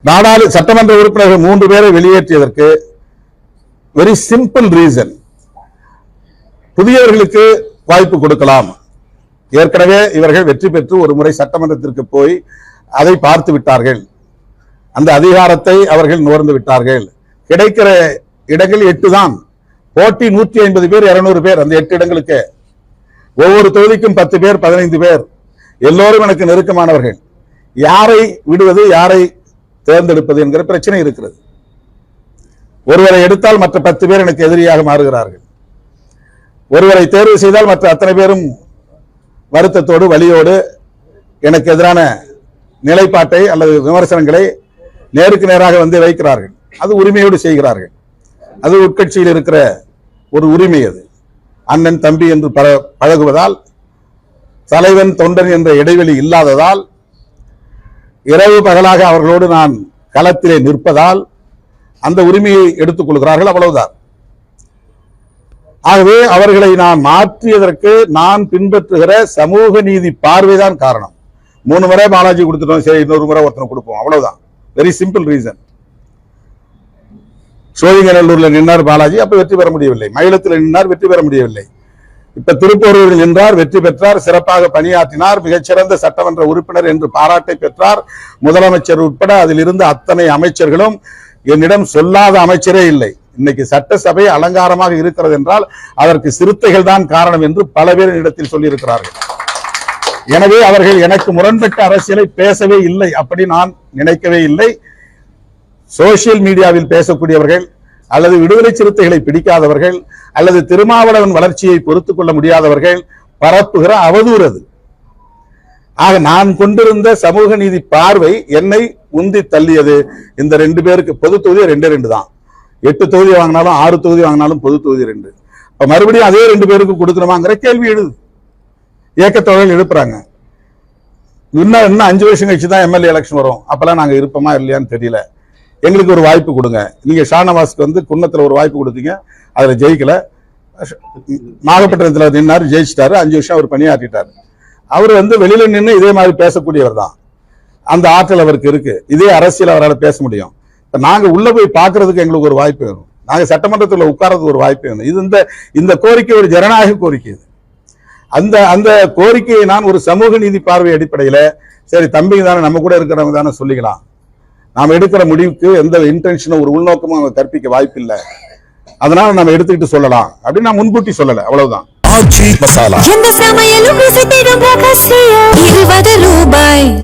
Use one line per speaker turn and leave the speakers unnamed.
சட்டமன்ற உறுப்பினர்கள் 3 பேரை வெளியேற்றியதற்கு வெரி சிம்பிள் ரீசன். புதியவர்களுக்கு வாய்ப்பு கொடுக்கலாம். ஏற்கனவே இவர்கள் வெற்றி பெற்று ஒரு முறை சட்டமன்றத்திற்கு போய் அதை பார்த்து விட்டார்கள். அந்த அதிகாரத்தை அவர்கள் நுகர்ந்து விட்டார்கள். கிடைக்கிற இடங்கள் 8 தான். போட்டி 150 பேர் 200 பேர். அந்த 8 இடங்களுக்கு ஒவ்வொரு தொகுதிக்கும் 10 பேர் 15 பேர். எல்லோரும் எனக்கு நெருக்கமானவர்கள். யாரை விடுவது, யாரை தேர்ந்தெடுப்பது என்கிற பிரச்சனை இருக்கிறது. ஒருவரை எடுத்தால் மற்ற 10 பேர் எனக்கு எதிரியாக மாறுகிறார்கள். ஒருவரை தேர்வு செய்தால் மற்ற அத்தனை பேரும் வருத்தத்தோடு வலியோடு எனக்கு எதிரான நிலைப்பாட்டை அல்லது விமர்சனங்களை நேருக்கு நேராக வந்து வைக்கிறார்கள். அது உரிமையோடு செய்கிறார்கள். அது உட்கட்சியில் இருக்கிற ஒரு உரிமை. அது அண்ணன் தம்பி என்று பழகுவதால், தலைவன் தொண்டன் என்ற இடைவெளி இல்லாததால், இரவு பகலாக அவர்களோடு நான் களத்திலே நிற்பதால் அந்த உரிமையை எடுத்துக் கொள்கிறார்கள். அவ்வளவுதான். ஆகவே அவர்களை நான் மாற்றியதற்கு நான் பின்பற்றுகிற சமூக நீதி பார்வைதான் காரணம். 3 முறை பாலாஜி கொடுத்துட்டோம், சரி இன்னொரு முறை ஒருத்தனை கொடுப்போம், அவ்வளவுதான். Very simple reason. சோழிங்கநல்லூர்ல நின்றார் பாலாஜி, அப்ப வெற்றி பெற முடியவில்லை. மயிலத்தில் நின்றார், வெற்றி பெற முடியவில்லை. இப்ப திருப்பூரில் நின்றார், வெற்றி பெற்றார், சிறப்பாக பணியாற்றினார், மிகச்சிறந்த சட்டமன்ற உறுப்பினர் என்று பாராட்டை பெற்றார். முதலமைச்சர் உட்பட அதில் இருந்த அத்தனை அமைச்சர்களும், என்னிடம் சொல்லாத அமைச்சரே இல்லை. இன்னைக்கு சட்டசபை அலங்காரமாக இருக்கிறது என்றால் அதற்கு சிறுத்தைகள் தான் காரணம் என்று பல பேர் இடத்தில் சொல்லியிருக்கிறார்கள். எனவே அவர்கள் எனக்கு முரண்பட்ட அரசியலை பேசவே இல்லை, அப்படி நான் நினைக்கவே இல்லை. சோசியல் மீடியாவில் பேசக்கூடியவர்கள் அல்லது விடுதலை சிறுத்தைகளை பிடிக்காதவர்கள் அல்லது திருமாவளவன் வளர்ச்சியை பொறுத்துக் கொள்ள முடியாதவர்கள் பரப்புகிற அவதூறு அது. ஆக நான் கொண்டிருந்த சமூக நீதி பார்வை என்னை உந்தி தள்ளியது. இந்த 2 பேருக்கு பொது தொகுதி 2 தான். 8 தொகுதி வாங்கினாலும் 6 தொகுதி வாங்கினாலும் பொது தொகுதி 2. இப்ப மறுபடியும் அதே 2 பேருக்கு கொடுக்கணுமாங்கிற கேள்வி எழுது. இயக்கத்தோழர்கள் எழுப்புறாங்க. இன்னும் 5 வருஷம் கழிச்சு தான் எம்எல்ஏ எலெக்ஷன் வரும். அப்பெல்லாம் நாங்க இருப்போமா இல்லையான்னு தெரியல. எங்களுக்கு ஒரு வாய்ப்பு கொடுங்க. நீங்க ஷானவாஸ்க்கு வந்து குன்னத்துல ஒரு வாய்ப்பு கொடுத்தீங்க, அதுல ஜெயிக்கல. நாகப்பட்டினத்துல நின்னாரு, ஜெயிச்சிட்டாரு. 5 வருஷம் அவர் பணியாற்றிட்டாரு. அவர் வந்து வெளியில நின்று இதே மாதிரி பேசக்கூடியவர் தான். அந்த ஆற்றல் அவருக்கு இருக்கு. இதே அரசியல் அவரால் பேச முடியும். நாங்க உள்ள போய் பாக்குறதுக்கு எங்களுக்கு ஒரு வாய்ப்பு வேணும். நாங்க சட்டமன்றத்தில் உட்கார்றதுக்கு ஒரு வாய்ப்பு வேணும். இது இந்த கோரிக்கை ஒரு ஜனநாயக கோரிக்கை. அந்த கோரிக்கையை நான் ஒரு சமூக நீதி பார்வை அடிப்படையில, சரி தம்பிங்க தானே, நம்ம கூட இருக்கிறவங்க தானே சொல்லிக்கலாம். நாம எடுக்கிற முடிவுக்கு எந்த இன்டென்ஷனும் ஒரு உள்நோக்கமும் அவங்க கற்பிக்க வாய்ப்பு இல்லை, அதனால நம்ம எடுத்துக்கிட்டு சொல்லலாம் அப்படின்னு நான் முன்கூட்டி சொல்லல. அவ்வளவுதான். மசாலா